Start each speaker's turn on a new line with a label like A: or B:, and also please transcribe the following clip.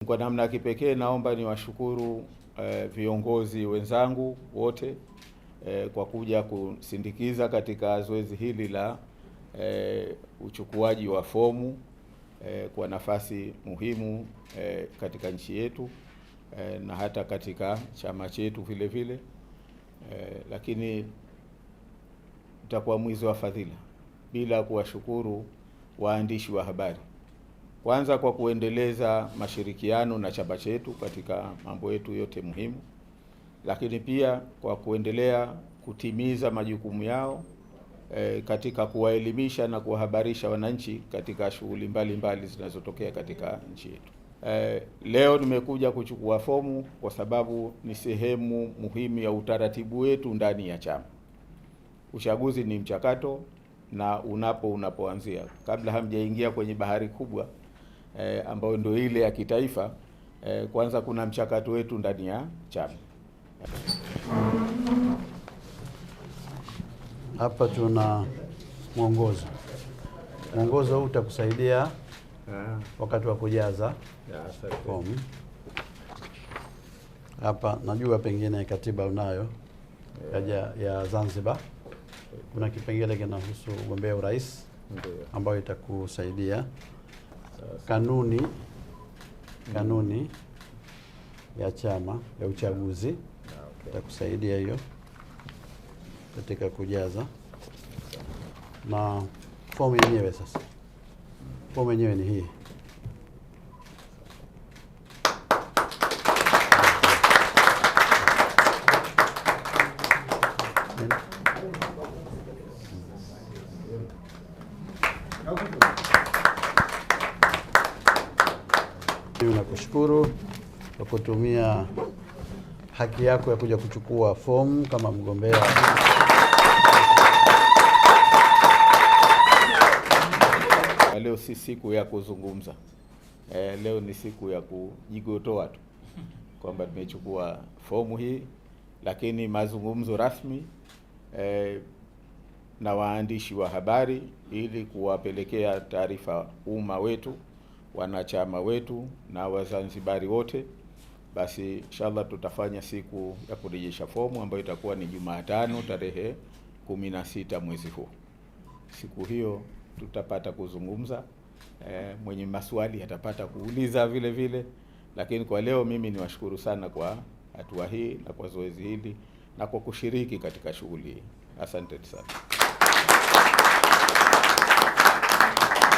A: Kwa namna ya kipekee naomba niwashukuru viongozi wenzangu wote kwa kuja kusindikiza katika zoezi hili la uchukuaji wa fomu kwa nafasi muhimu katika nchi yetu na hata katika chama chetu vile vile. Lakini itakuwa mwizi wa fadhila bila kuwashukuru waandishi wa habari, kwanza kwa kuendeleza mashirikiano na chama chetu katika mambo yetu yote muhimu, lakini pia kwa kuendelea kutimiza majukumu yao katika kuwaelimisha na kuwahabarisha wananchi katika shughuli mbalimbali zinazotokea katika nchi yetu. Leo nimekuja kuchukua fomu kwa sababu ni sehemu muhimu ya utaratibu wetu ndani ya chama. Uchaguzi ni mchakato na unapoanzia, kabla hamjaingia kwenye bahari kubwa ambayo ndio ile ya kitaifa, kwanza kuna mchakato wetu ndani ya chama.
B: Hapa tuna mwongozo. Mwongozo huu utakusaidia wakati wa kujaza fomu. Hapa najua pengine katiba unayo ya Zanzibar. Kuna kipengele kinahusu ugombea urais ambayo itakusaidia. Kanuni ya chama ya uchaguzi itakusaidia hiyo katika kujaza. Na fomu yenyewe sasa. Fomu yenyewe ni hii. Nakushukuru kwa kutumia haki yako ya kuja kuchukua fomu kama mgombea.
A: Leo si siku ya kuzungumza. Leo ni siku ya kujigotoa tu kwamba tumechukua fomu hii, lakini mazungumzo rasmi na waandishi wa habari ili kuwapelekea taarifa umma wetu, wanachama wetu na Wazanzibari wote. Basi inshallah tutafanya siku ya kurejesha fomu ambayo itakuwa ni Jumatano tarehe 16 mwezi huu. Siku hiyo tutapata kuzungumza, mwenye maswali atapata kuuliza vile vile, lakini kwa leo mimi niwashukuru sana kwa hatua hii na kwa zoezi hili na kwa kushiriki katika shughuli hii. Asante sana.